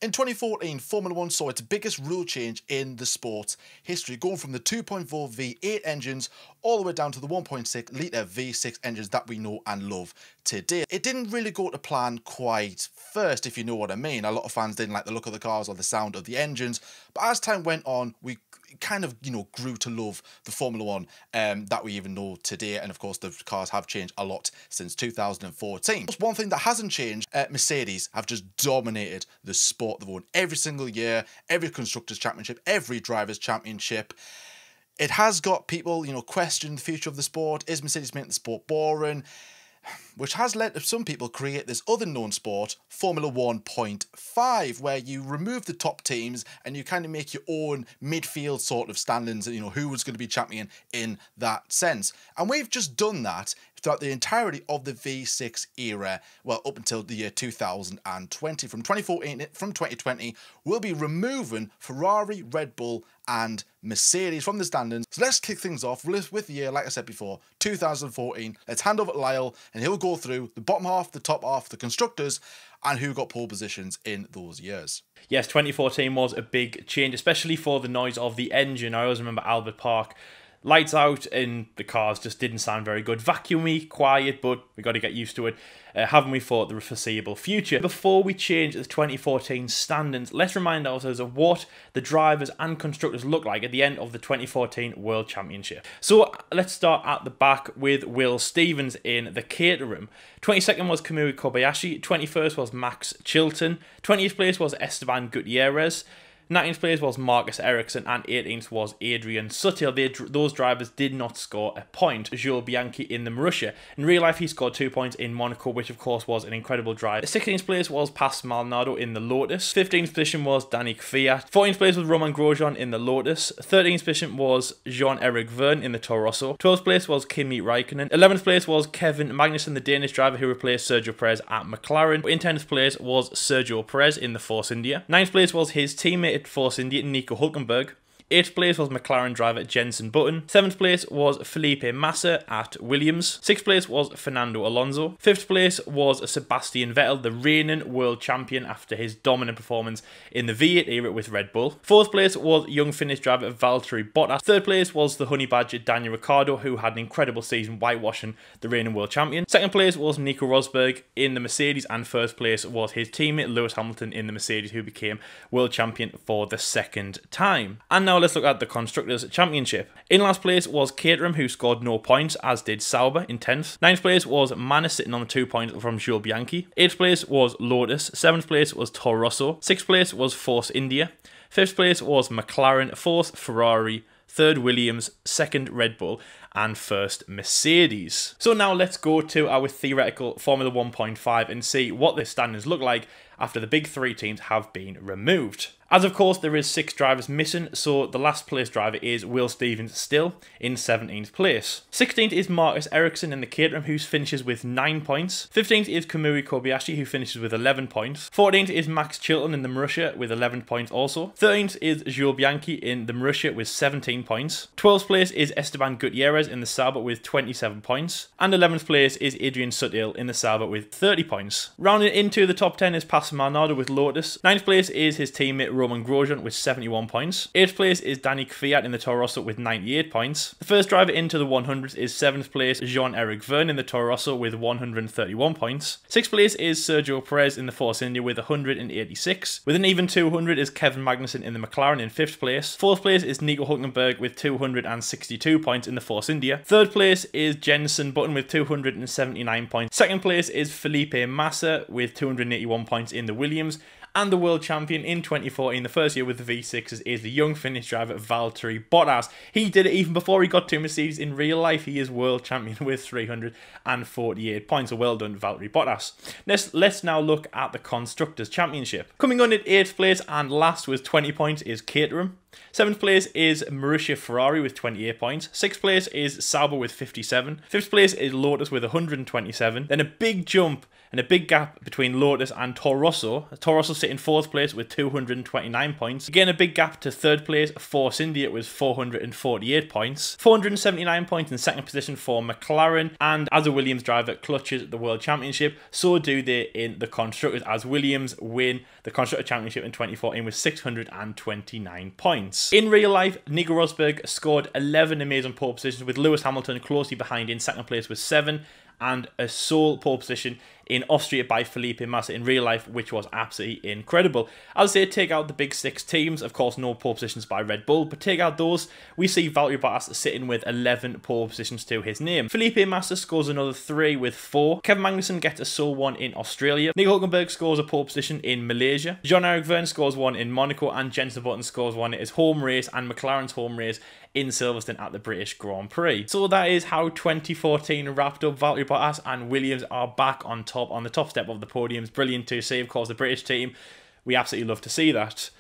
In 2014, Formula 1 saw its biggest rule change in the sport's history, going from the 2.4 V8 engines all the way down to the 1.6 litre V6 engines that we know and love today. It didn't really go to plan quite first, if you know what I mean. A lot of fans didn't like the look of the cars or the sound of the engines, but as time went on, we kind of, grew to love the Formula 1 that we even know today. And of course, the cars have changed a lot since 2014. One thing that hasn't changed, Mercedes have just dominated the sport. They've won every single year, every Constructors Championship, every Drivers' Championship. It has got people, question the future of the sport. Is Mercedes making the sport boring? Which has led to some people create this other known sport, Formula 1.5, where you remove the top teams and you kind of make your own midfield sort of standings, who was going to be champion in that sense. And we've just done that throughout the entirety of the V6 era, well, up until the year 2020. From 2020, we'll be removing Ferrari, Red Bull, and Mercedes from the standings. So let's kick things off with the year, like I said before, 2014. Let's hand over to Lyle, and he'll go through the bottom half, the top half, the constructors, and who got pole positions in those years. Yes, 2014 was a big change, especially for the noise of the engine. I always remember Albert Park. Lights out and the cars just didn't sound very good. Vacuumy, quiet, but we got to get used to it, haven't we, for the foreseeable future? Before we change the 2014 standings, let's remind ourselves of what the drivers and constructors looked like at the end of the 2014 World Championship. So let's start at the back with Will Stevens in the caterham. 22nd was Kamui Kobayashi, 21st was Max Chilton, 20th place was Esteban Gutierrez, 19th place was Marcus Ericsson, and 18th was Adrian Sutil. Those drivers did not score a point. Jules Bianchi in the Marussia. In real life, he scored 2 points in Monaco, which of course was an incredible drive. 16th place was Pastor Maldonado in the Lotus. 15th position was Danny Kvyat. 14th place was Romain Grosjean in the Lotus. 13th position was Jean-Eric Vergne in the Toro Rosso. 12th place was Kimi Raikkonen. 11th place was Kevin Magnussen, the Danish driver who replaced Sergio Perez at McLaren. In 10th place was Sergio Perez in the Force India. 9th place was his teammate at Force India, Nico Hülkenberg. 8th place was McLaren driver Jenson Button. 7th place was Felipe Massa at Williams. 6th place was Fernando Alonso. 5th place was Sebastian Vettel, the reigning world champion after his dominant performance in the V8 era with Red Bull. 4th place was young Finnish driver Valtteri Bottas. 3rd place was the Honey Badger Daniel Ricciardo, who had an incredible season whitewashing the reigning world champion. 2nd place was Nico Rosberg in the Mercedes, and 1st place was his teammate Lewis Hamilton in the Mercedes, who became world champion for the 2nd time. And now let's look at the Constructors Championship. In last place was Caterham, who scored no points, as did Sauber in 10th. 9th place was Manor, sitting on the 2 points from Jules Bianchi. 8th place was Lotus. 7th place was Toro Rosso. 6th place was Force India. 5th place was McLaren. 4th Ferrari. 3rd Williams. 2nd Red Bull. And 1st Mercedes. So now let's go to our theoretical Formula 1.5 and see what the standings look like after the big 3 teams have been removed. As of course there is 6 drivers missing, so the last place driver is Will Stevens still in 17th place. 16th is Marcus Ericsson in the Caterham, who finishes with 9 points. 15th is Kamui Kobayashi, who finishes with 11 points. 14th is Max Chilton in the Marussia with 11 points also. 13th is Jules Bianchi in the Marussia with 17 points. 12th place is Esteban Gutierrez in the Sauber with 27 points. And 11th place is Adrian Sutil in the Sauber with 30 points. Rounding into the top 10 is Pastor Maldonado with Lotus. 9th place is his teammate Romain Grosjean with 71 points. 8th place is Danny Kvyat in the Toro Rosso with 98 points. The first driver into the 100s is 7th place Jean-Eric Vergne in the Toro Rosso with 131 points. 6th place is Sergio Perez in the Force India with 186. With an even 200 is Kevin Magnussen in the McLaren in 5th place. 4th place is Nico Hülkenberg with 262 points in the Force India. 3rd place is Jenson Button with 279 points. 2nd place is Felipe Massa with 281 points in the Williams. And the world champion in 2014, the first year with the V6s, is the young Finnish driver Valtteri Bottas. He did it even before he got to Mercedes. In real life, he is world champion with 348 points. So well done, Valtteri Bottas. Let's now look at the Constructors Championship. Coming on at 8th place and last with 20 points is Caterham. 7th place is Marussia Ferrari with 28 points. 6th place is Sauber with 57. 5th place is Lotus with 127. Then a big jump and a big gap between Lotus and Toro Rosso. Toro Rosso sitting 4th place with 229 points. Again, a big gap to 3rd place, Force India with 448 points. 479 points in 2nd position for McLaren. And as a Williams driver clutches the World Championship, so do they in the Constructors, as Williams win the Constructors Championship in 2014 with 629 points. In real life, Nico Rosberg scored 11 amazing pole positions, with Lewis Hamilton closely behind in 2nd place with 7, and a sole pole position in Austria by Felipe Massa in real life, which was absolutely incredible. As I say, take out the big 6 teams, of course no pole positions by Red Bull, but take out those, we see Valtteri Bottas sitting with 11 pole positions to his name. Felipe Massa scores another 3 with 4. Kevin Magnussen gets a sole 1 in Australia. Nico Hülkenberg scores a pole position in Malaysia. Jean-Eric Vergne scores 1 in Monaco, and Jenson Button scores 1 at his home race and McLaren's home race in Silverstone at the British Grand Prix. So that is how 2014 wrapped up. Valtteri Bottas and Williams are back on the top step of the podiums. Brilliant to see, of course, the British team. We absolutely love to see that.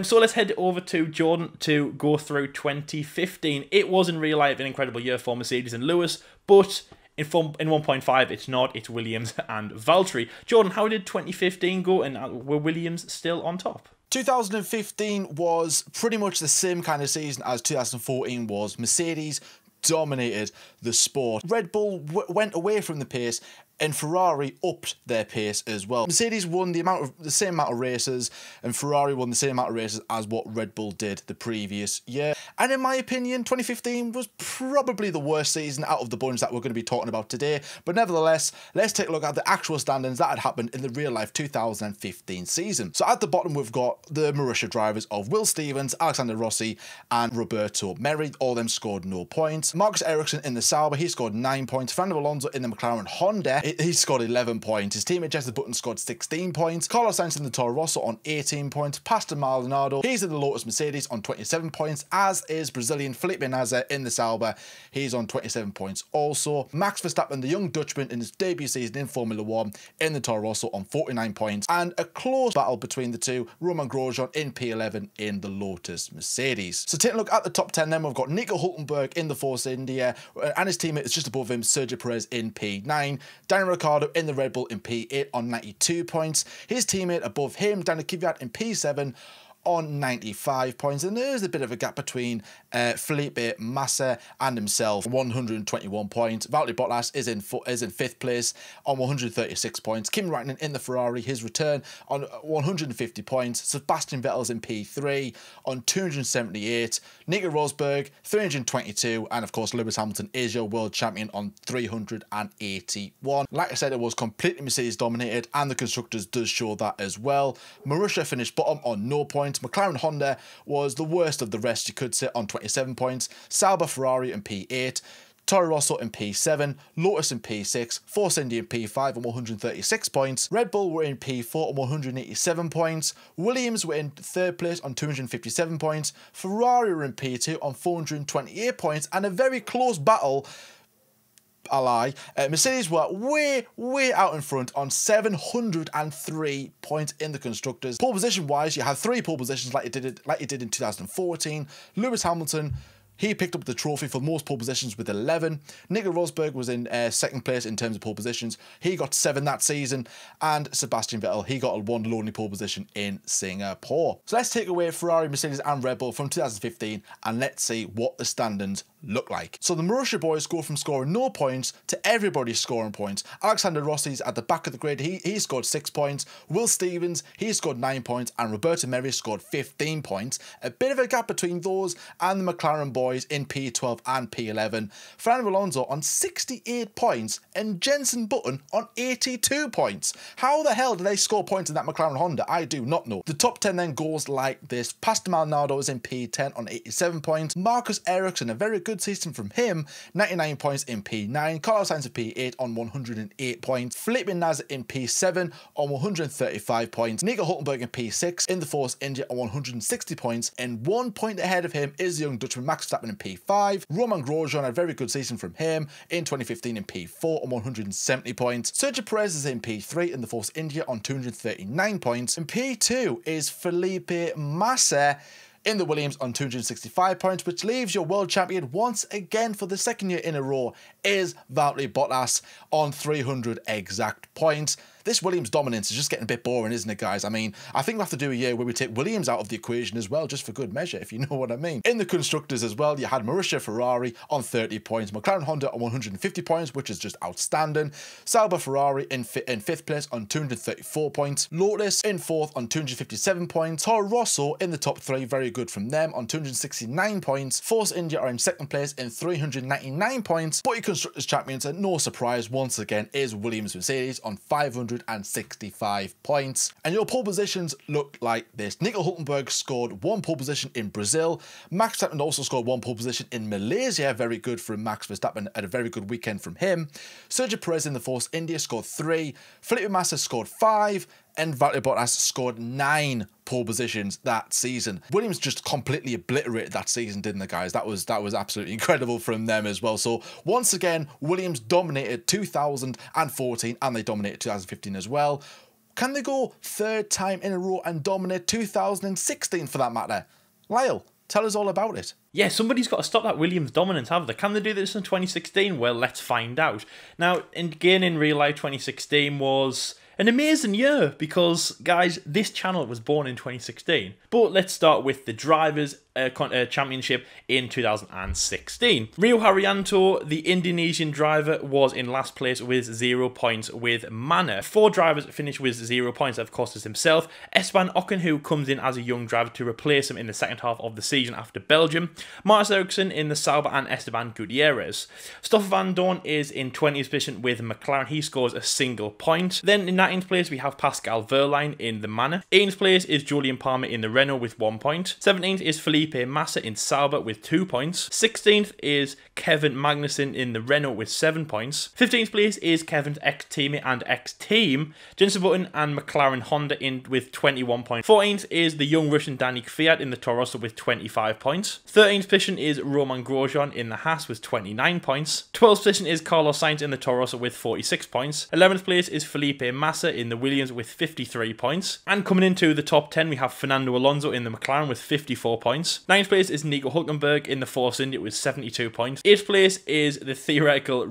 So let's head over to Jordan to go through 2015. It was in real life an incredible year for Mercedes and Lewis, but in 1.5 it's not, it's Williams and Valtteri. Jordan, how did 2015 go, and were Williams still on top? 2015 was pretty much the same kind of season as 2014 was. Mercedes dominated the sport. Red Bull went away from the pace, and Ferrari upped their pace as well. Mercedes won the same amount of races, and Ferrari won the same amount of races as what Red Bull did the previous year. And in my opinion, 2015 was probably the worst season out of the bunch that we're going to be talking about today. But nevertheless, let's take a look at the actual standings that had happened in the real life 2015 season. So at the bottom, we've got the Marussia drivers of Will Stevens, Alexander Rossi, and Roberto Merhi. All of them scored no points. Marcus Ericsson in the Sauber, he scored 9 points. Fernando Alonso in the McLaren Honda, he scored 11 points. His teammate Jenson Button scored 16 points. Carlos Sainz in the Toro Rosso on 18 points. Pastor Maldonado, he's in the Lotus Mercedes on 27 points, as is Brazilian Felipe Nasr in the Sauber. He's on 27 points also. Max Verstappen, the young Dutchman in his debut season in Formula 1 in the Toro Rosso on 49 points. And a close battle between the two, Romain Grosjean in P11 in the Lotus Mercedes. So taking a look at the top 10 then, we've got Nico Hülkenberg in the Force India, and his teammate is just above him, Sergio Perez in P9. Daniel Ricciardo in the Red Bull in P8 on 92 points. His teammate above him, Daniel Kvyat in P7 on 95 points, and there's a bit of a gap between Felipe Massa and himself, 121 points. Valtteri Bottas is in 5th place on 136 points. Kimi Räikkönen in the Ferrari, his return, on 150 points. Sebastian Vettel's in P3 on 278. Nico Rosberg 322, and of course Lewis Hamilton is your world champion on 381. Like I said, it was completely Mercedes dominated, and the constructors does show that as well. Marussia finished bottom on no points. McLaren Honda was the worst of the rest, you could say, on 27 points. Sauber Ferrari in P8. Toro Rosso in P7, Lotus in P6, Force India in P5 on 136 points. Red Bull were in P4 on 187 points. Williams were in 3rd place on 257 points. Ferrari were in P2 on 428 points, and a very close battle. Mercedes were way out in front on 703 points in the constructors. Pole position wise, you had 3 pole positions like you did in 2014. Lewis Hamilton, he picked up the trophy for most pole positions with 11. Nico Rosberg was in 2nd place in terms of pole positions. He got 7 that season. And Sebastian Vettel, he got a 1 lonely pole position in Singapore. So let's take away Ferrari, Mercedes and Red Bull from 2015, and let's see what the standings look like. So the Marussia boys go from scoring no points to everybody scoring points. Alexander Rossi's at the back of the grid. He scored 6 points. Will Stevens, he scored 9 points, and Roberto Merhi scored 15 points. A bit of a gap between those and the McLaren boys in P12 and P11. Fernando Alonso on 68 points and Jenson Button on 82 points. How the hell did they score points in that McLaren Honda? I do not know. The top 10 then goes like this. Pastor Maldonado is in P10 on 87 points. Marcus Ericsson, a very good season from him, 99 points in P9. Carlos Sainz in P8 on 108 points. Felipe Nasr in P7 on 135 points. Nico Hülkenberg in P6 in the Force India on 160 points, and 1 point ahead of him is the young Dutchman Max Verstappen in P5. Romain Grosjean, a very good season from him in 2015 in P4 on 170 points. Sergio Perez is in P3 in the Force India on 239 points. In P2 is Felipe Massa. in the Williams on 265 points, which leaves your world champion once again for the second year in a row is Valtteri Bottas on 300 exact points. This Williams dominance is just getting a bit boring, isn't it, guys? I mean, I think we'll have to do a year where we take Williams out of the equation as well, just for good measure, if you know what I mean. In the Constructors as well, you had Marussia Ferrari on 30 points, McLaren Honda on 150 points, which is just outstanding. Sauber Ferrari in 5th place on 234 points. Lotus in 4th on 257 points. Toro Rosso in the top 3, very good from them, on 269 points. Force India are in 2nd place in 399 points. But your Constructors Champions, and no surprise, once again, is Williams Mercedes on 565 points. And your pole positions look like this. Nico Hülkenberg scored 1 pole position in Brazil. Max Verstappen also scored 1 pole position in Malaysia. Very good from Max Verstappen, had a very good weekend from him. Sergio Perez in the Force India scored 3. Felipe Massa scored 5. And Valtteri Bottas scored 9 pole positions that season. Williams just completely obliterated that season, didn't they, guys? That was absolutely incredible from them as well. So once again, Williams dominated 2014 and they dominated 2015 as well. Can they go 3rd time in a row and dominate 2016 for that matter? Lyle, tell us all about it. Yeah, somebody's got to stop that Williams dominance, have they? Can they do this in 2016? Well, let's find out. Now, again, in real life, 2016 was an amazing year because, guys, this channel was born in 2016. But let's start with the Drivers' Championship in 2016. Rio Haryanto, the Indonesian driver, was in last place with 0 points with Manor. 4 drivers finished with 0 points. That, of course, is himself. Esteban Ocon, who comes in as a young driver to replace him in the second half of the season after Belgium. Marcus Ericsson in the Sauber and Esteban Gutierrez. Stoffel van Dorn is in 20th position with McLaren. He scores a single point. Then in 19th place, we have Pascal Wehrlein in the Manor. 18th place is Julian Palmer in the Renault with 1 point. 17th is Felipe Massa in Sauber with 2 points. 16th is Kevin Magnussen in the Renault with 7 points. 15th place is Kevin's ex-teammate and ex-team, Jenson Button and McLaren Honda in with 21 points. 14th is the young Russian Danny Kvyat in the Toro Rosso with 25 points. 13th position is Roman Grosjean in the Haas with 29 points. 12th position is Carlos Sainz in the Toro Rosso with 46 points. 11th place is Felipe Massa in the Williams with 53 points. And coming into the top 10, we have Fernando Alonso in the McLaren with 54 points. 9th place is Nico Hülkenberg in the Force India with 72 points. 8th place is the theoretical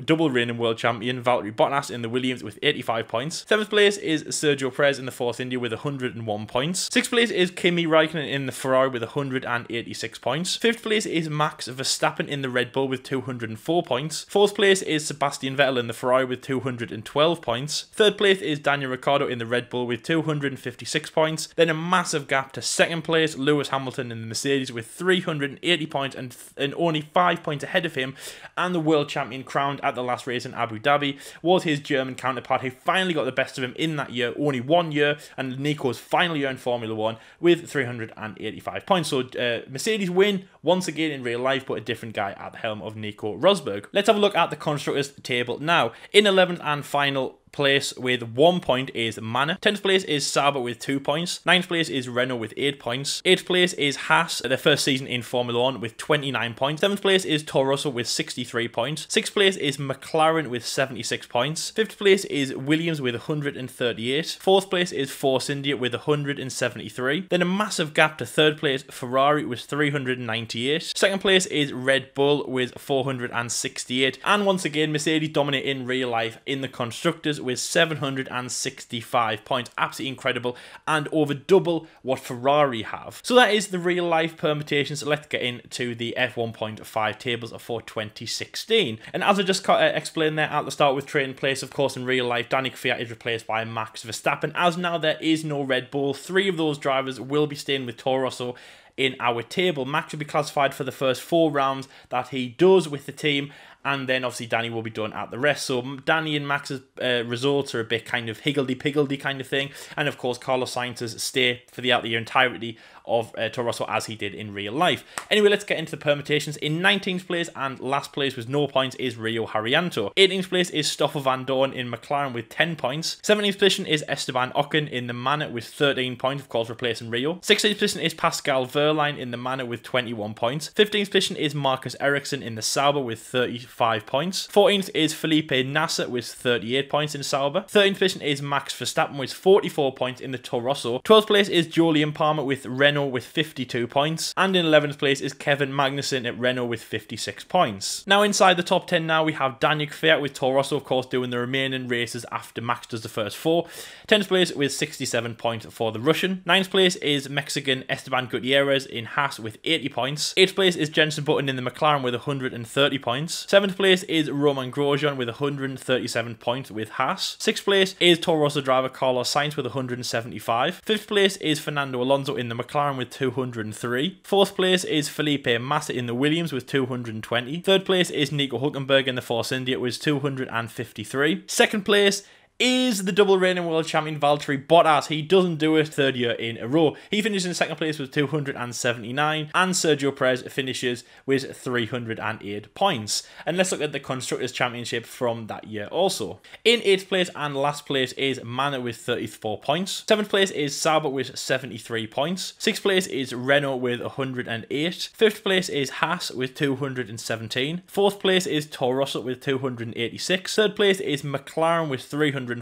double reigning world champion Valtteri Bottas in the Williams with 85 points. 7th place is Sergio Perez in the Force India with 101 points. 6th place is Kimi Raikkonen in the Ferrari with 186 points. 5th place is Max Verstappen in the Red Bull with 204 points. 4th place is Sebastian Vettel in the Ferrari with 212 points. 3rd place is Daniel Ricciardo in the Red Bull with 256 points. Then a massive gap to 2nd place, Lewis Hamilton in the Mercedes with 380 points and only 5 points ahead of him. And the world champion crowned at the last race in Abu Dhabi was his German counterpart, who finally got the best of him in that year, only 1 year, and Nico's finally earned Formula 1 with 385 points. So Mercedes win once again in real life, but a different guy at the helm of Nico Rosberg. Let's have a look at the Constructors table now. In 11th and final place with 1 point is Manor. 10th place is Sauber with 2 points. 9th place is Renault with 8 points. 8th place is Haas, their first season in Formula 1 with 29 points. 7th place is Toro Rosso with 63 points. 6th place is McLaren with 76 points. 5th place is Williams with 138. 4th place is Force India with 173. Then a massive gap to 3rd place, Ferrari with 398. 2nd place is Red Bull with 468. And once again, Mercedes dominate in real life in the Constructors with 765 points. Absolutely incredible, and over double what Ferrari have. So that is the real life permutations. Let's get into the F1.5 tables for 2016. And as I just explained there at the start with trading place, of course, in real life, Danny Kvyat is replaced by Max Verstappen. As now there is no Red Bull, 3 of those drivers will be staying with Toro Rosso in our table. Max will be classified for the first 4 rounds that he does with the team, and then obviously Danny will be done at the rest. So Danny and Max's results are a bit kind of higgledy-piggledy kind of thing, and of course Carlos Sainz's stay for the entirety of Toro Rosso as he did in real life. Anyway, let's get into the permutations. In 19th place and last place with no points is Rio Haryanto. 18th place is Stoffel van Dorn in McLaren with 10 points. 17th position is Esteban Ocon in the Manor with 13 points, of course replacing Rio. 16th position is Pascal Wehrlein in the Manor with 21 points. 15th position is Marcus Ericsson in the Sauber with 30 5 points. 14th is Felipe Nasser with 38 points in Sauber. 13th position is Max Verstappen with 44 points in the Toro Rosso. 12th place is Julian Palmer with Renault with 52 points. And in 11th place is Kevin Magnussen at Renault with 56 points. Now inside the top 10 now we have Daniel Kvyat with Toro Rosso, of course, doing the remaining races after Max does the first 4. 10th place with 67 points for the Russian. 9th place is Mexican Esteban Gutierrez in Haas with 80 points. 8th place is Jenson Button in the McLaren with 130 points. 7th place is Romain Grosjean with 137 points with Haas. 6th place is Toro Rosso driver Carlos Sainz with 175. 5th place is Fernando Alonso in the McLaren with 203. 4th place is Felipe Massa in the Williams with 220. 3rd place is Nico Hülkenberg in the Force India with 253. 2nd place is the double reigning world champion Valtteri Bottas. He doesn't do it 3rd year in a row. He finishes in 2nd place with 279, and Sergio Perez finishes with 308 points. And let's look at the Constructors Championship from that year also. In 8th place and last place is Manor with 34 points. 7th place is Sauber with 73 points. 6th place is Renault with 108. 5th place is Haas with 217. 4th place is Toro Rosso with 286. 3rd place is McLaren with 343.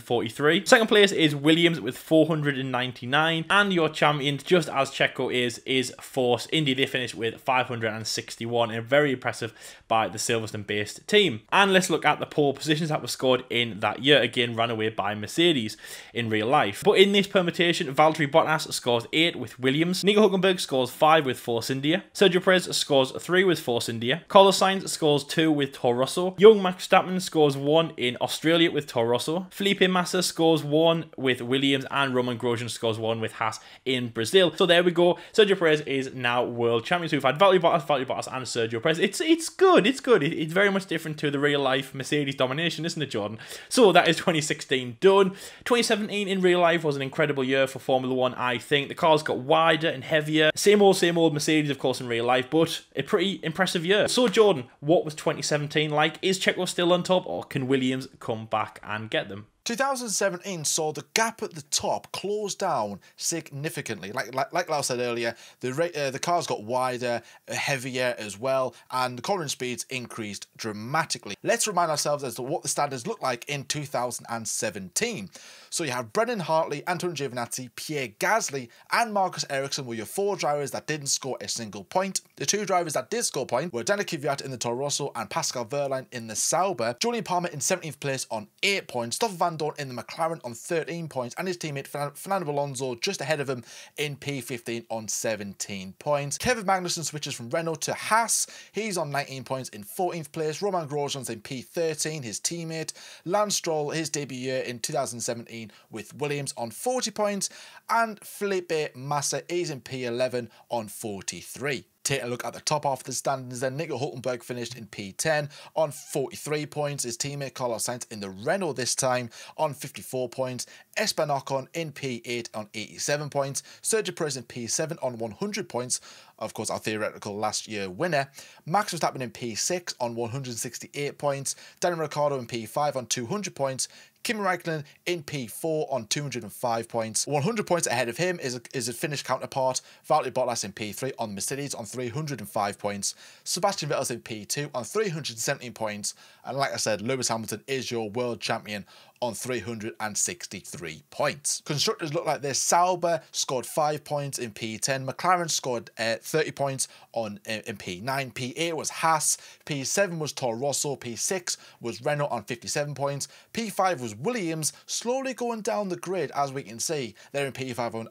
2nd place is Williams with 499, and your champion, just as Checo is Force India. They finished with 561, and very impressive by the Silverstone-based team. And let's look at the pole positions that were scored in that year. Again, ran away by Mercedes in real life. But in this permutation, Valtteri Bottas scores 8 with Williams. Nico Hülkenberg scores 5 with Force India. Sergio Perez scores 3 with Force India. Carlos Sainz scores 2 with Toro Rosso. Young Max Verstappen scores 1 in Australia with Toro Rosso. Felipe Massa scores 1 with Williams, and Romain Grosjean scores 1 with Haas in Brazil. So there we go. Sergio Perez is now world champion. So we've had Valtteri Bottas and Sergio Perez. It's good. It's good. It's very much different to the real life Mercedes domination, isn't it, Jordan? So that is 2016 done. 2017 in real life was an incredible year for Formula 1, I think. The cars got wider and heavier. Same old Mercedes, of course, in real life, but a pretty impressive year. So Jordan, what was 2017 like? Is Checo still on top, or can Williams come back and get them? 2017 saw the gap at the top close down significantly. Like I said earlier, the cars got wider, heavier as well, and the cornering speeds increased dramatically. Let's remind ourselves as to what the standards looked like in 2017. So you have Brendan Hartley, Antonio Giovinazzi, Pierre Gasly, and Marcus Ericsson were your 4 drivers that didn't score a single point. The 2 drivers that did score a point were Daniel Kvyat in the Toro Rosso and Pascal Wehrlein in the Sauber. Julian Palmer in 17th place on 8 points. Stoffel Van Dorn in the McLaren on 13 points, and his teammate Fernando Alonso just ahead of him in P15 on 17 points. Kevin Magnussen switches from Renault to Haas. He's on 19 points in 14th place. Romain Grosjean's in P13, his teammate. Lance Stroll, his debut year in 2017 with Williams on 40 points, and Felipe Massa is in P11 on 43. Take a look at the top half of the standings then. Nico Hülkenberg finished in P10 on 43 points. His teammate Carlos Sainz in the Renault this time on 54 points. Esteban Ocon in P8 on 87 points. Sergio Perez in P7 on 100 points. Of course, our theoretical last year winner. Max Verstappen in P6 on 168 points. Daniel Ricciardo in P5 on 200 points. Kimi Räikkönen in P4 on 205 points. 100 points ahead of him is a Finnish counterpart, Valtteri Bottas in P3 on Mercedes on 305 points. Sebastian Vettel's in P2 on 317 points. And like I said, Lewis Hamilton is your world champion on 363 points. Constructors look like this. Sauber scored 5 points in P10. McLaren scored 30 points in P9. P8 was Haas. P7 was Toro Rosso. P6 was Renault on 57 points. P5 was Williams, slowly going down the grid as we can see. They're in P5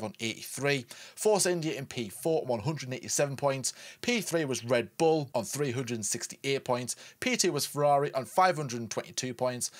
on 83. Force India in P4 on 187 points. P3 was Red Bull on 368 points. P2 was Ferrari on 522 points.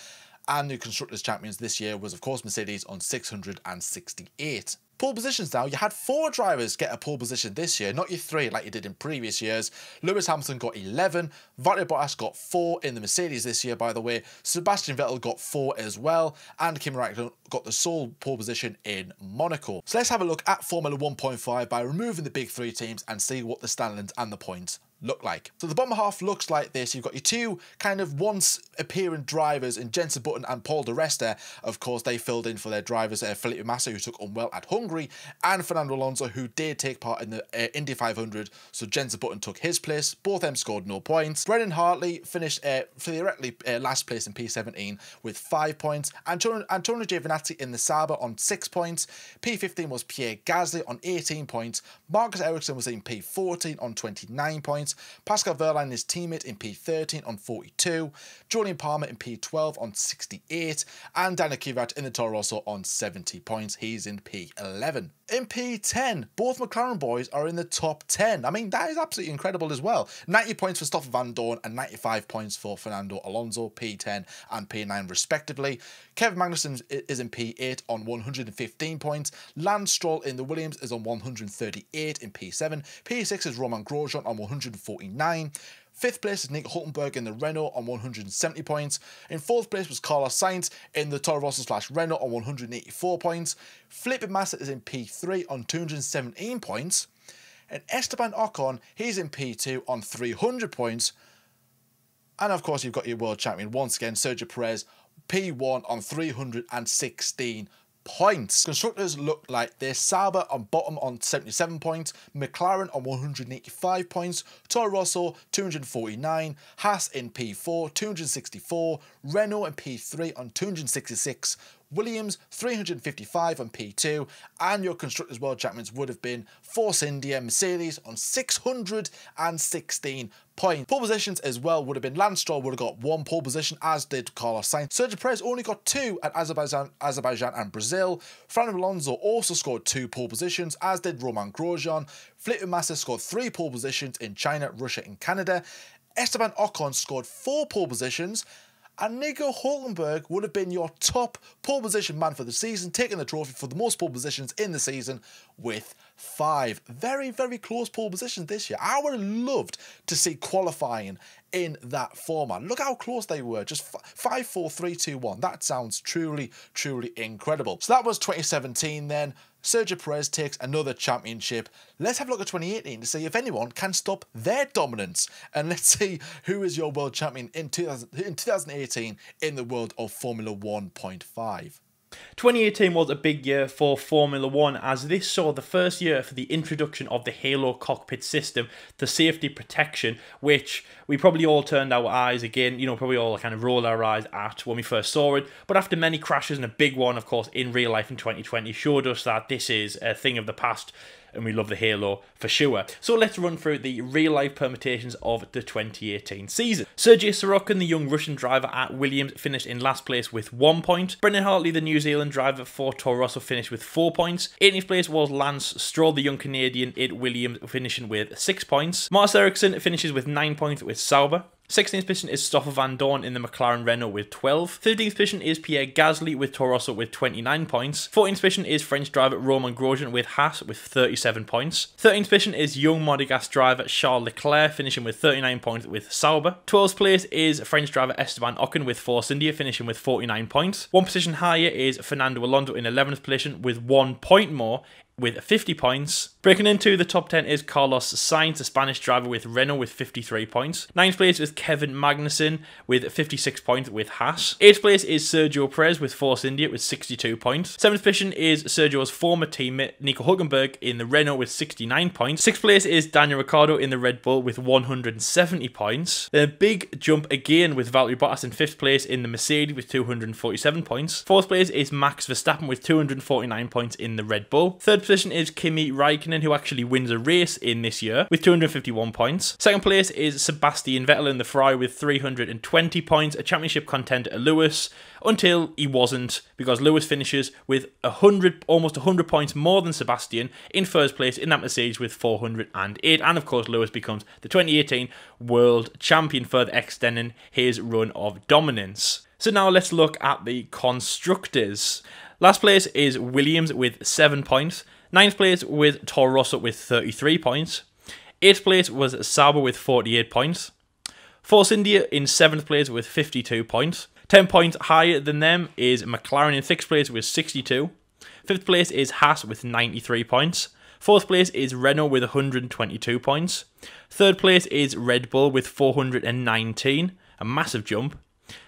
And the Constructors Champions this year was, of course, Mercedes on 668. Pole positions now. You had 4 drivers get a pole position this year, not your 3 like you did in previous years. Lewis Hamilton got 11. Valtteri Bottas got 4 in the Mercedes this year, by the way. Sebastian Vettel got 4 as well. And Kimi Räikkönen got the sole pole position in Monaco. So let's have a look at Formula 1.5 by removing the big 3 teams and see what the standings and the points look like. So the bottom half looks like this. You've got your two kind of once appearing drivers in Jenson Button and Paul di Resta. Of course, they filled in for their drivers, Felipe Massa, who took unwell at Hungary, and Fernando Alonso, who did take part in the Indy 500. So Jenson Button took his place. Both of them scored no points. Brendan Hartley finished theoretically last place in P17 with 5 points. Antonio Giovinazzi in the Sauber on 6 points. P15 was Pierre Gasly on 18 points. Marcus Ericsson was in P14 on 29 points. Pascal Wehrlein, his teammate, in P13 on 42. Julian Palmer in P12 on 68. And Daniel Kvyat in the Toro Rosso on 70 points. He's in P11. In P10, both McLaren boys are in the top 10. I mean, that is absolutely incredible as well. 90 points for Stoffel Van Dorn and 95 points for Fernando Alonso, P10 and P9 respectively. Kevin Magnussen is in P8 on 115 points. Lance Stroll in the Williams is on 138 in P7. P6 is Romain Grosjean on 149. Fifth place is Nico Hülkenberg in the Renault on 170 points. In fourth place was Carlos Sainz in the Toro Rosso / Renault on 184 points. Felipe Massa is in P3 on 217 points. And Esteban Ocon, he's in P2 on 300 points. And of course, you've got your world champion once again, Sergio Perez, P1 on 316 points. Constructors look like this. Sauber on bottom on 77 points, McLaren on 185 points, Toro Rosso 249, Haas in P4 264, Renault in P3 on 266, Williams 355 on P2, and your Constructors World Champions would have been Force India Mercedes on 616 points. Pole positions as well would have been Lance Stroll would have got 1 pole position, as did Carlos Sainz. Sergio Perez only got 2 at Azerbaijan and Brazil. Fernando Alonso also scored 2 pole positions, as did Romain Grosjean. Felipe Massa scored 3 pole positions in China, Russia and Canada. Esteban Ocon scored 4 pole positions. And Nico Hülkenberg would have been your top pole position man for the season, taking the trophy for the most pole positions in the season with 5. Very, very close pole positions this year. I would have loved to see qualifying in that format. Look how close they were. Just 5, 4, 3, 2, 1. That sounds truly, truly incredible. So that was 2017 then. Sergio Perez takes another championship. Let's have a look at 2018 to see if anyone can stop their dominance. And let's see who is your world champion in 2018 in the world of Formula 1.5. 2018 was a big year for Formula 1, as this saw the first year for the introduction of the Halo cockpit system, the safety protection, which we probably all turned our eyes again, probably all kind of rolled our eyes at when we first saw it. But after many crashes, and a big one, of course, in real life in 2020, showed us that this is a thing of the past, and we love the Halo for sure. So let's run through the real-life permutations of the 2018 season. Sergei Sorokin, the young Russian driver at Williams, finished in last place with 1 point. Brendan Hartley, the New Zealand driver for Toro Rosso, finished with 4 points. 18th place was Lance Stroll, the young Canadian at Williams, finishing with 6 points. Marcus Ericsson finishes with 9 points with Sauber. 16th position is Stoffel Van Dorn in the McLaren Renault with 12. 15th position is Pierre Gasly with Toro Rosso with 29 points. 14th position is French driver Romain Grosjean with Haas with 37 points. 13th position is young Monegasque driver Charles Leclerc, finishing with 39 points with Sauber. 12th place is French driver Esteban Ocon with Force India, finishing with 49 points. 1 position higher is Fernando Alonso in 11th position with 1 point more, with 50 points. Breaking into the top 10 is Carlos Sainz, the Spanish driver with Renault with 53 points. 9th place is Kevin Magnussen with 56 points with Haas. 8th place is Sergio Perez with Force India with 62 points. 7th position is Sergio's former teammate Nico Hülkenberg in the Renault with 69 points. 6th place is Daniel Ricciardo in the Red Bull with 170 points. Then a big jump again with Valtteri Bottas in 5th place in the Mercedes with 247 points. 4th place is Max Verstappen with 249 points in the Red Bull. 3rd position is Kimi Raikkonen, who actually wins a race in this year with 251 points. 2nd place is Sebastian Vettel in the Ferrari with 320 points, a championship contender to Lewis, until he wasn't, because Lewis finishes with almost 100 points more than Sebastian in 1st place in that Mercedes with 408, and of course Lewis becomes the 2018 world champion, further extending his run of dominance. So now let's look at the constructors. Last place is Williams with 7 points. 9th place with Toro Rosso with 33 points. 8th place was Sauber with 48 points. Force India in 7th place with 52 points. 10 points higher than them is McLaren in 6th place with 62. 5th place is Haas with 93 points. Fourth place is Renault with 122 points. Third place is Red Bull with 419, a massive jump.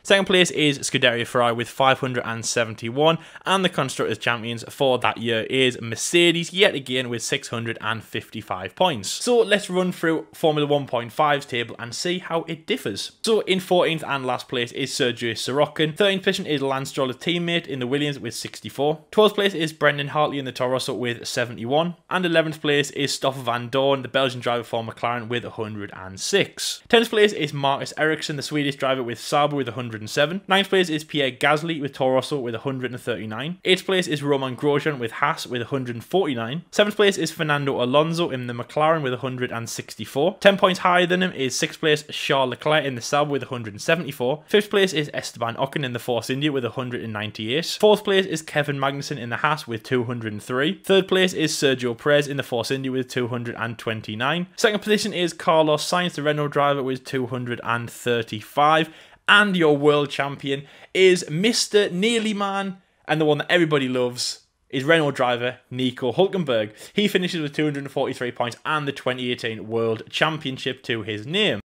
Second place is Scuderia Ferrari with 571, and the Constructors Champions for that year is Mercedes, yet again with 655 points. So let's run through Formula 1.5's table and see how it differs. So in 14th and last place is Sergio Perez. 13th position is Lance Stroll's teammate in the Williams with 64. 12th place is Brendan Hartley in the Toro Rosso with 71. And 11th place is Stoffel van Dorn, the Belgian driver for McLaren, with 106. 10th place is Marcus Ericsson, the Swedish driver with Sauber with 107. 9th place is Pierre Gasly with Toro Rosso with 139. 8th place is Romain Grosjean with Haas with 149. 7th place is Fernando Alonso in the McLaren with 164. 10 points higher than him is 6th place Charles Leclerc in the Sauber with 174. 5th place is Esteban Ocon in the Force India with 198. 4th place is Kevin Magnussen in the Haas with 203. 3rd place is Sergio Perez in the Force India with 229. 2nd position is Carlos Sainz, the Renault driver, with 235. And your world champion is Mr. Nearly Man, and the one that everybody loves is Renault driver Nico Hülkenberg. He finishes with 243 points and the 2018 World Championship to his name.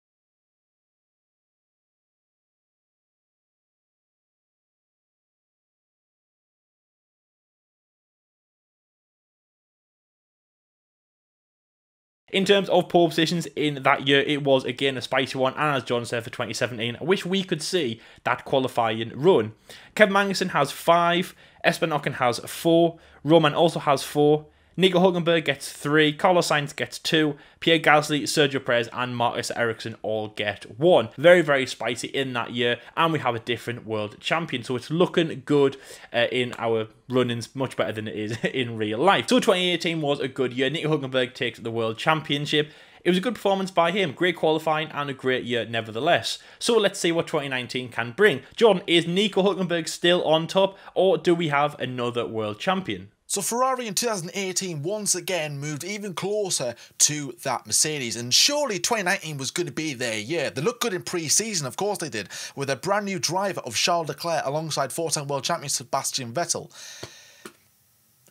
In terms of pole positions in that year, it was again a spicy one, and as John said, for 2017, I wish we could see that qualifying run. Kevin Magnussen has 5, Esteban Ocon has 4, Roman also has 4, Nico Hülkenberg gets 3, Carlos Sainz gets 2, Pierre Gasly, Sergio Perez and Marcus Ericsson all get 1. Very, very spicy in that year, and we have a different world champion, so it's looking good in our run-ins, much better than it is in real life. So 2018 was a good year. Nico Hülkenberg takes the world championship. It was a good performance by him, great qualifying and a great year nevertheless. So let's see what 2019 can bring. Jordan, is Nico Hülkenberg still on top, or do we have another world champion? So Ferrari in 2018 once again moved even closer to that Mercedes, and surely 2019 was going to be their year. They looked good in pre-season, of course they did, with a brand new driver of Charles Leclerc alongside 4-time world champion Sebastian Vettel.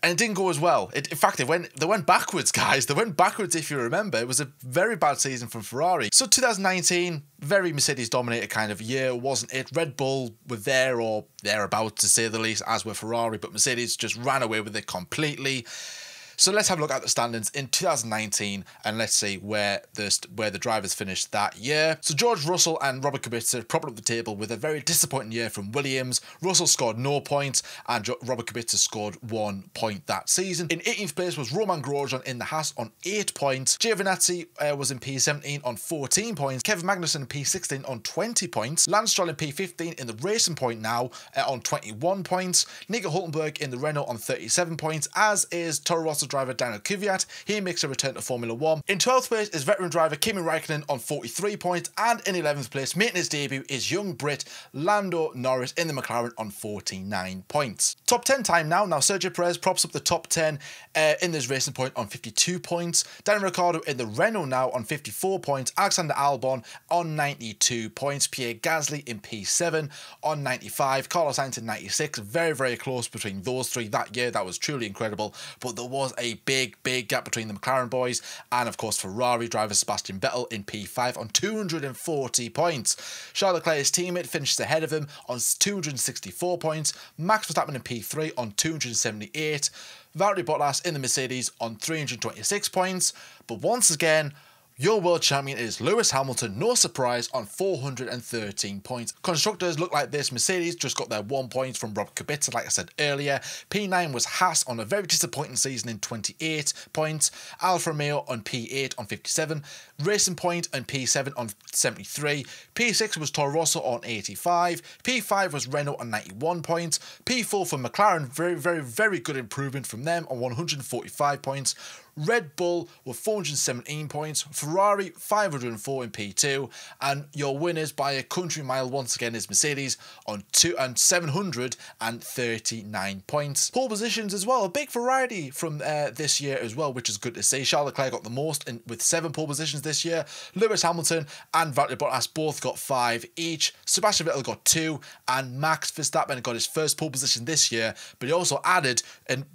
And it didn't go as well. In fact, they went backwards, guys. They went backwards, if you remember. It was a very bad season from Ferrari. So 2019, very Mercedes-dominated kind of year, wasn't it? Red Bull were there or thereabouts, to say the least, as were Ferrari, but Mercedes just ran away with it completely. So let's have a look at the standings in 2019 and let's see where the drivers finished that year. So George Russell and Robert Kubica propped up the table with a very disappointing year from Williams. Russell scored no points and Robert Kubica scored 1 point that season. In 18th place was Romain Grosjean in the Haas on 8 points. Giovinazzi was in P17 on 14 points. Kevin Magnussen in P16 on 20 points. Lance Stroll in P15 in the Racing Point now on 21 points. Nico Hülkenberg in the Renault on 37 points, as is Toro Rosso driver Daniel Kvyat. He makes a return to Formula 1. In 12th place is veteran driver Kimi Raikkonen on 43 points, and in 11th place, making his debut, is young Brit Lando Norris in the McLaren on 49 points. Top 10 time now. Sergio Perez props up the top 10 in this Racing Point on 52 points. Daniel Ricciardo in the Renault now on 54 points. Alexander Albon on 92 points. Pierre Gasly in P7 on 95. Carlos Sainz in 96. Very, very close between those three that year. That was truly incredible. But there was a big gap between the McLaren boys and, of course, Ferrari driver Sebastian Vettel in P5 on 240 points. Charles Leclerc, his teammate, finishes ahead of him on 264 points. Max Verstappen in P3 on 278. Valtteri Bottas in the Mercedes on 326 points. But once again, your world champion is Lewis Hamilton, no surprise, on 413 points. Constructors look like this. Mercedes just got their 1 point from Robert Kubica, like I said earlier. P9 was Haas on a very disappointing season in 28 points. Alfa Romeo on P8 on 57. Racing Point on P7 on 73. P6 was Toro Rosso on 85. P5 was Renault on 91 points. P4 for McLaren, very good improvement from them on 145 points. Red Bull with 417 points, Ferrari 504 in P2, and your winners by a country mile once again is Mercedes on 739 points. Pole positions as well, a big variety from this year as well, which is good to see. Charles Leclerc got the most with 7 pole positions this year. Lewis Hamilton and Valtteri Bottas both got 5 each. Sebastian Vettel got 2, and Max Verstappen got his first pole position this year, but he also added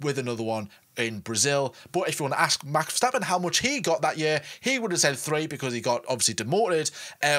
with another one in Brazil. But if you want to ask Max Verstappen how much he got that year, he would have said 3 because he got obviously demoted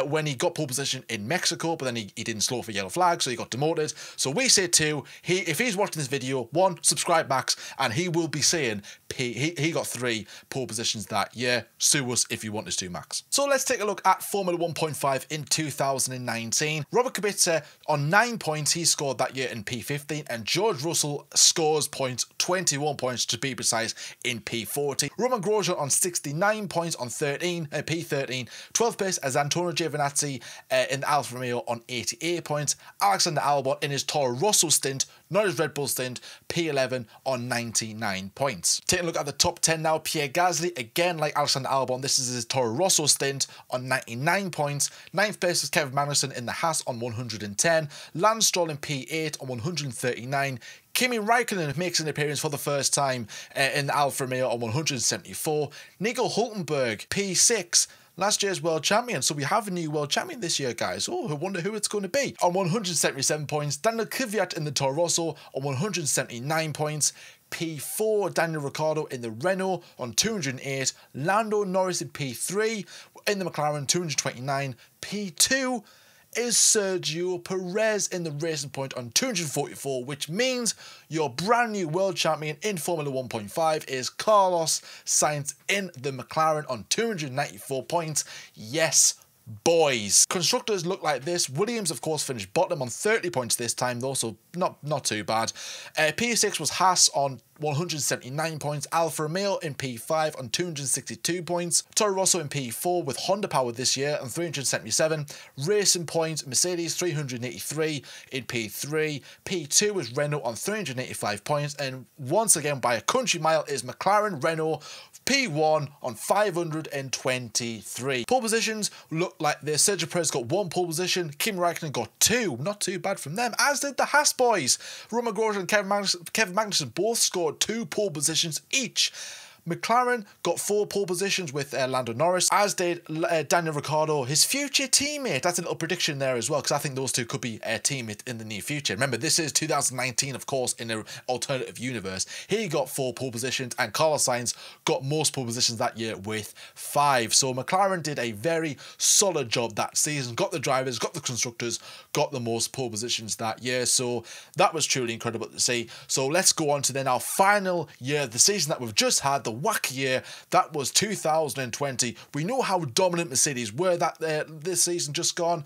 when he got pole position in Mexico, but then he didn't slow for yellow flag, so he got demoted. So we say 2. If he's watching this video, 1, subscribe Max, and he will be saying he got 3 pole positions that year. Sue us if you want us to, Max. So let's take a look at Formula 1.5 in 2019. Robert Kubica on 9 points, he scored that year in P15, and George Russell scores points, 21 points to be precise, in P40. Roman Grosjean on 69 points on P13. 12th place as Antonio Giovinazzi in the Alfa Romeo on 88 points. Alexander Albon in his Toro Rosso stint, not his Red Bull stint, P11 on 99 points. Taking a look at the top 10 now, Pierre Gasly, again like Alexander Albon, this is his Toro Rosso stint on 99 points. 9th place is Kevin Magnussen in the Haas on 110. Lance Stroll in P8 on 139. Kimi Raikkonen makes an appearance for the first time in the Alfa Romeo on 174. Nico Hulkenberg, P6. Last year's world champion, so we have a new world champion this year, guys. Oh, I wonder who it's going to be. On 177 points, Daniel Kvyat in the Toro Rosso on 179 points. P4, Daniel Ricciardo in the Renault on 208. Lando Norris in P3 in the McLaren, 229. P2 is Sergio Perez in the Racing Point on 244, which means your brand new world champion in Formula 1.5 is Carlos Sainz in the McLaren on 294 points. Yes, boys. Constructors look like this. Williams, of course, finished bottom on 30 points this time, though, so not too bad. P6 was Haas on 179 points. Alfa Romeo in P5 on 262 points. Toro Rosso in P4 with Honda power this year on 377. Racing Point, Mercedes 383 in P3. P2 was Renault on 385 points. And once again, by a country mile, is McLaren Renault P1 on 523. Pole positions look like this. Sergio Perez got 1 pole position. Kimi Raikkonen got 2. Not too bad from them, as did the Haas boys. Roman Grosjean and Kevin Magnussen both scored 2 pole positions each. McLaren got 4 pole positions with Lando Norris, as did Daniel Ricciardo, his future teammate. That's a little prediction there as well, because I think those two could be a teammate in the near future. Remember, this is 2019, of course, in an alternative universe. He got 4 pole positions, and Carlos Sainz got most pole positions that year with 5. So McLaren did a very solid job that season. Got the drivers, got the constructors, got the most pole positions that year. So that was truly incredible to see. So let's go on to then our final year, the season that we've just had, the wacky year. That was 2020. We know how dominant Mercedes were this season just gone.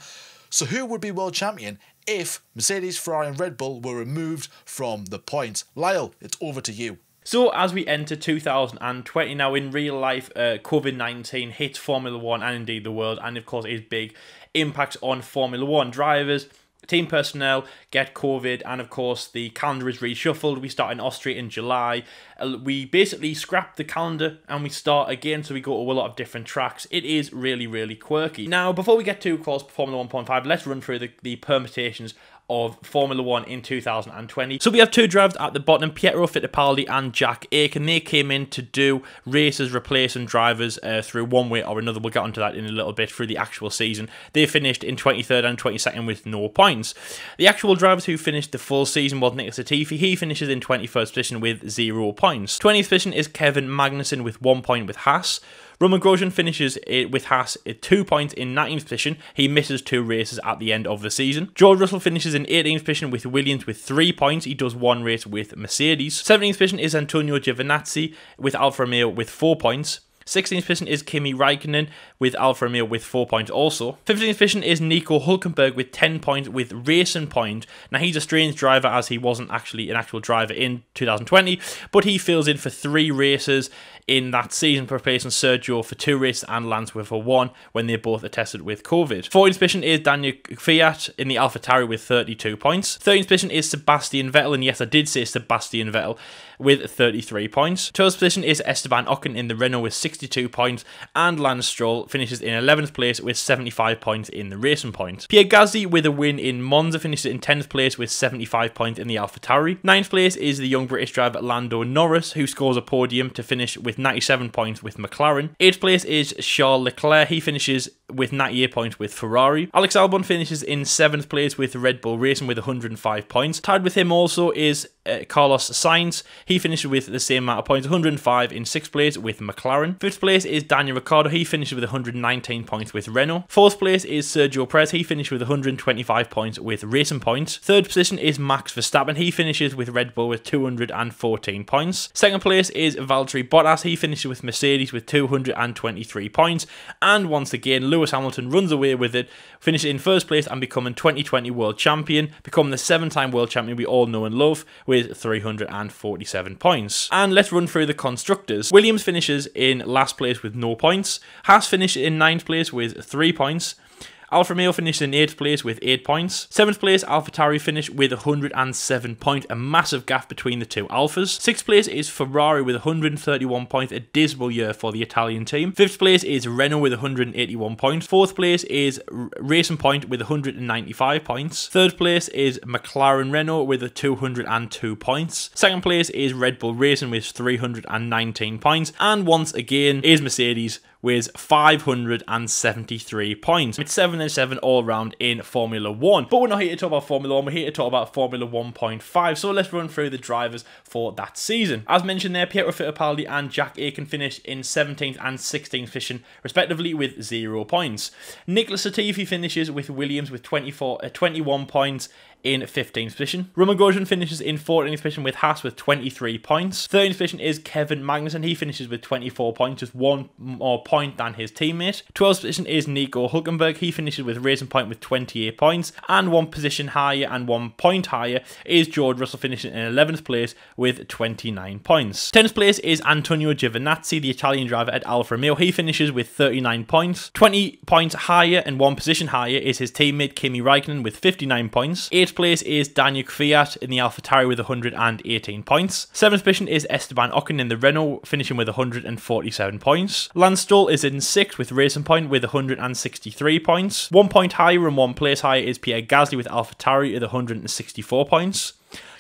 So who would be world champion if Mercedes, Ferrari and Red Bull were removed from the points? Lyle, it's over to you. So as we enter 2020 now, in real life, COVID-19 hits Formula 1 and indeed the world, and of course is big impacts on Formula 1 drivers. Team personnel get COVID, and of course the calendar is reshuffled. We start in Austria in July. We basically scrap the calendar and we start again, so we go to a lot of different tracks. It is really, really quirky. Now, before we get to, of course, Formula 1.5, let's run through the permutations of Formula 1 in 2020. So we have 2 drivers at the bottom, Pietro Fittipaldi and Jack Aitken. They came in to do races replacing drivers through one way or another. We'll get onto that in a little bit through the actual season. They finished in 23rd and 22nd with no points. The actual drivers who finished the full season was Nick Latifi. He finishes in 21st position with 0 points. 20th position is Kevin Magnussen with 1 point with Haas. Roman Grosjean finishes with Haas at 2 points in 19th position. He misses 2 races at the end of the season. George Russell finishes in 18th position with Williams with 3 points. He does 1 race with Mercedes. 17th position is Antonio Giovinazzi with Alfa Romeo with 4 points. 16th position is Kimi Raikkonen with Alfa Romeo with 4 points also. 15th position is Nico Hulkenberg with 10 points with Racing Point. Now, he's a strange driver as he wasn't actually an actual driver in 2020, but he fills in for 3 races in that season, replacing Sergio for 2 races and Lance for 1 when they both are tested with COVID. 14th position is Daniel Kvyat in the AlphaTauri with 32 points. 13th position is Sebastian Vettel, and yes, I did say Sebastian Vettel, with 33 points. 12th position is Esteban Ocon in the Renault with 62 points, and Lance Stroll finishes in 11th place with 75 points in the Racing Point. Pierre Gasly with a win in Monza finishes in 10th place with 75 points in the AlphaTauri. 9th place is the young British driver Lando Norris, who scores a podium to finish with 97 points with McLaren. 8th place is Charles Leclerc. He finishes with 98 points with Ferrari. Alex Albon finishes in 7th place with Red Bull Racing with 105 points. Tied with him also is Carlos Sainz. He finished with the same amount of points, 105 in 6th place with McLaren. 5th place is Daniel Ricciardo. He finished with 119 points with Renault. 4th place is Sergio Perez. He finished with 125 points with Racing Point. 3rd position is Max Verstappen. He finishes with Red Bull with 214 points. 2nd place is Valtteri Bottas. He finishes with Mercedes with 223 points. And once again, Lewis Hamilton runs away with it, finishing in 1st place and becoming 2020 World Champion, becoming the 7th-time World Champion we all know and love with 347 points. And let's run through the constructors. Williams finishes in last place with no points. Haas finished in 9th place with 3 points. Alfa Romeo finished in 8th place with 8 points. 7th place, AlphaTauri finished with 107 points, a massive gap between the two Alphas. 6th place is Ferrari with 131 points, a dismal year for the Italian team. 5th place is Renault with 181 points. 4th place is Racing Point with 195 points. 3rd place is McLaren Renault with 202 points. 2nd place is Red Bull Racing with 319 points. And once again is Mercedes with 573 points. It's 7-7 all round in Formula 1. But we're not here to talk about Formula 1, we're here to talk about Formula 1.5. So let's run through the drivers for that season. As mentioned there, Pietro Fittipaldi and Jack Aitken finished in 17th and 16th position, respectively, with 0 points. Nicholas Latifi finishes with Williams with 21 points in 15th position. Romain Grosjean finishes in 14th position with Haas with 23 points. 13th position is Kevin Magnussen. He finishes with 24 points, just 1 more point than his teammate. 12th position is Nico Hülkenberg. He finishes with Racing Point with 28 points. And 1 position higher and 1 point higher is George Russell, finishing in 11th place with 29 points. 10th place is Antonio Giovinazzi, the Italian driver at Alfa Romeo. He finishes with 39 points. 20 points higher and 1 position higher is his teammate Kimi Räikkönen with 59 points. 8th place is Daniel Kvyat in the AlphaTauri with 118 points. 7th position is Esteban Ocon in the Renault, finishing with 147 points. Lance Stroll is in 6th with Racing Point with 163 points. 1 point higher and 1 place higher is Pierre Gasly with AlphaTauri with 164 points.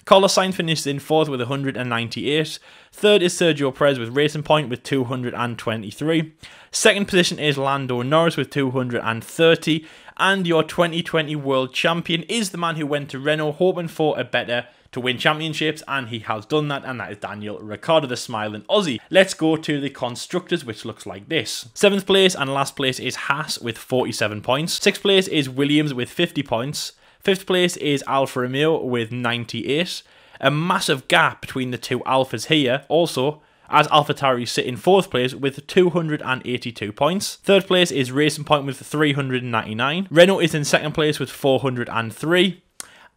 Carlos Sainz finishes in 4th with 198. 3rd is Sergio Perez with Racing Point with 223. 2nd position is Lando Norris with 230. And your 2020 World Champion is the man who went to Renault hoping for a better to win championships, and he has done that, and that is Daniel Ricciardo, the smiling Aussie. Let's go to the constructors, which looks like this. 7th place and last place is Haas with 47 points. 6th place is Williams with 50 points. 5th place is Alfa Romeo with 98. A massive gap between the two Alphas here. Also, as AlphaTauri sit in 4th place with 282 points. 3rd place is Racing Point with 399. Renault is in 2nd place with 403.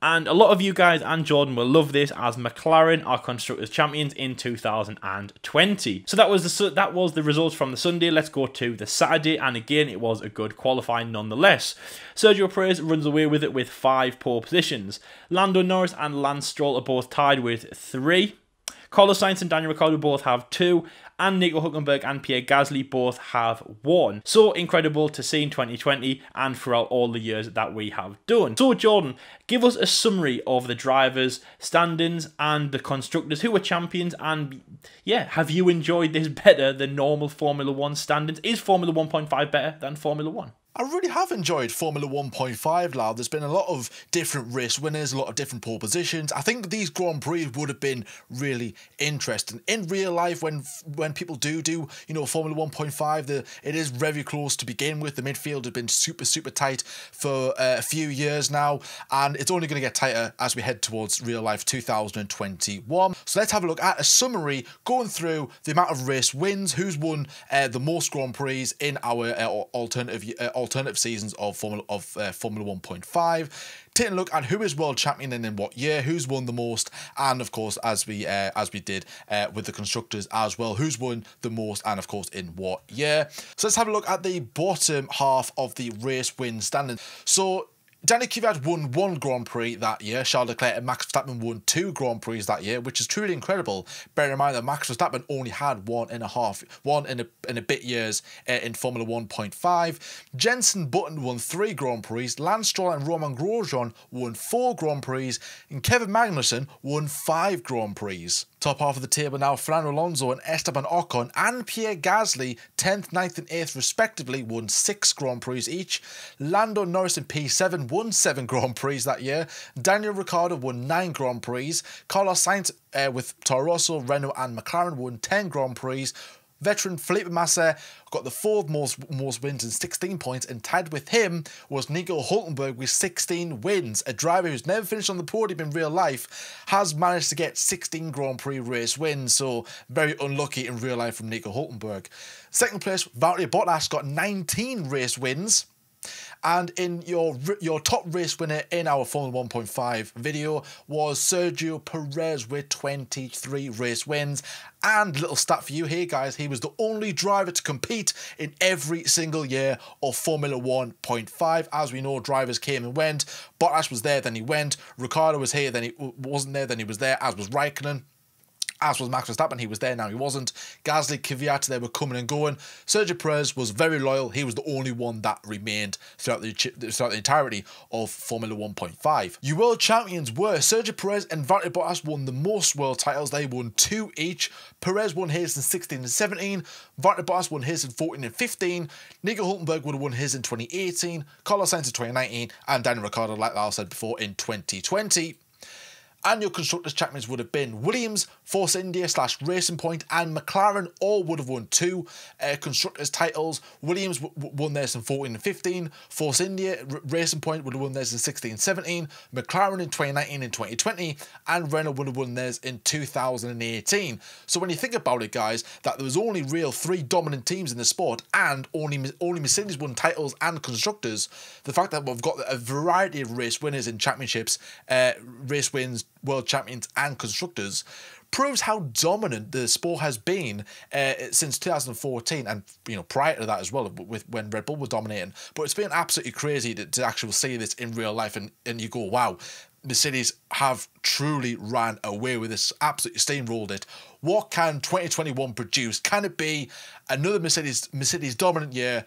And a lot of you guys and Jordan will love this, as McLaren are Constructors Champions in 2020. So that was the results from the Sunday. Let's go to the Saturday, and again, it was a good qualifying nonetheless. Sergio Perez runs away with it with 5 pole positions. Lando Norris and Lance Stroll are both tied with 3. Carlos Sainz and Daniel Ricciardo both have 2, and Nico Hülkenberg and Pierre Gasly both have 1. So incredible to see in 2020 and throughout all the years that we have done. So Jordan, give us a summary of the drivers' standings and the constructors who were champions, and yeah, have you enjoyed this better than normal Formula 1 standings? Is Formula 1.5 better than Formula 1? I really have enjoyed Formula 1.5, lad. There's been a lot of different race winners, a lot of different pole positions. I think these Grand Prix would have been really interesting. In real life, when people do, Formula 1.5, it is very close to begin with. The midfield has been super, super tight for a few years now, and it's only going to get tighter as we head towards real life 2021. So let's have a look at a summary going through the amount of race wins, who's won the most Grand Prix in our alternative seasons of Formula 1.5, taking a look at who is world champion and in what year, who's won the most, and of course, as we did with the constructors as well, who's won the most and of course in what year. So let's have a look at the bottom half of the race win standing. So Daniel Kvyat won 1 Grand Prix that year. Charles Leclerc and Max Verstappen won 2 Grand Prix that year, which is truly incredible. Bear in mind that Max Verstappen only had 1 and a bit years in Formula 1.5. Jenson Button won 3 Grand Prix. Lance Stroll and Romain Grosjean won 4 Grand Prix. And Kevin Magnussen won 5 Grand Prix. Top half of the table now, Fernando Alonso and Esteban Ocon and Pierre Gasly, 10th, 9th and 8th respectively, won 6 Grand Prix each. Lando Norris in P7 won 7 Grand Prix that year. Daniel Ricciardo won 9 Grand Prix. Carlos Sainz with Toro Rosso, Renault and McLaren won 10 Grand Prix. Veteran Felipe Massa got the 4th most wins in 16 points, and tied with him was Nico Hülkenberg with 16 wins. A driver who's never finished on the podium in real life has managed to get 16 Grand Prix race wins, so very unlucky in real life from Nico Hülkenberg. Second place, Valtteri Bottas got 19 race wins. And in your top race winner in our Formula 1.5 video was Sergio Perez with 23 race wins. And little stat for you here, guys, he was the only driver to compete in every single year of Formula 1.5. As we know, drivers came and went. Bottas was there, then he went. Ricciardo was here, then he wasn't there, then he was there, as was Raikkonen. As was Max Verstappen, he was there, now he wasn't. Gasly, Kvyat, they were coming and going. Sergio Perez was very loyal. He was the only one that remained throughout the entirety of Formula 1.5. Your world champions were Sergio Perez and Valtteri Bottas won the most world titles. They won 2 each. Perez won his in 16 and 17. Valtteri Bottas won his in 14 and 15. Nico Hülkenberg would have won his in 2018. Carlos Sainz in 2019. And Daniel Ricciardo, like I said before, in 2020. And your Constructors Champions would have been Williams, Force India / Racing Point, and McLaren all would have won 2 Constructors titles. Williams won theirs in 14 and 15. Force India, Racing Point would have won theirs in 16 and 17. McLaren in 2019 and 2020. And Renault would have won theirs in 2018. So when you think about it, guys, that there was only real 3 dominant teams in the sport, and only Mercedes won titles and Constructors, the fact that we've got a variety of race winners in championships, race wins, world champions and constructors, proves how dominant the sport has been since 2014, and prior to that as well, with when Red Bull was dominating. But it's been absolutely crazy to actually see this in real life, and you go, wow, Mercedes have truly ran away with this, absolutely steamrolled it. What can 2021 produce? Can it be another Mercedes dominant year?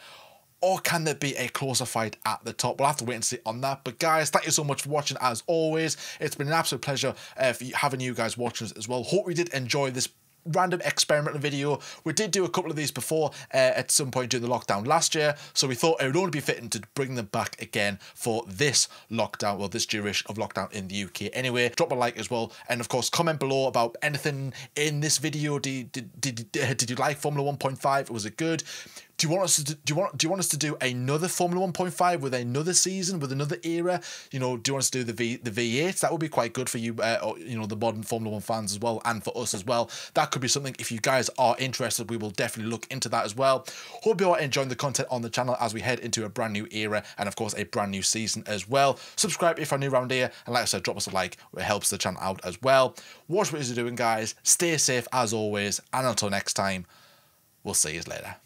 Or can there be a closer fight at the top? We'll have to wait and see on that. But guys, thank you so much for watching as always. It's been an absolute pleasure having you guys watching us as well. Hope you did enjoy this random experimental video. We did do a couple of these before at some point during the lockdown last year, so we thought it would only be fitting to bring them back again for this lockdown, well, this duration of lockdown in the UK. Anyway, drop a like as well, and of course comment below about anything in this video. Did you like Formula 1.5? Was it good? Do you want us to do another Formula 1.5 with another season, with another era? Do you want us to do the V8? That would be quite good for you, the modern Formula 1 fans as well, and for us as well. That could be something, if you guys are interested, we will definitely look into that as well. Hope you are enjoying the content on the channel as we head into a brand new era, and of course a brand new season as well. Subscribe if you're new around here, and like I said, drop us a like. It helps the channel out as well. Watch what you're doing, guys. Stay safe as always, and until next time, we'll see you later.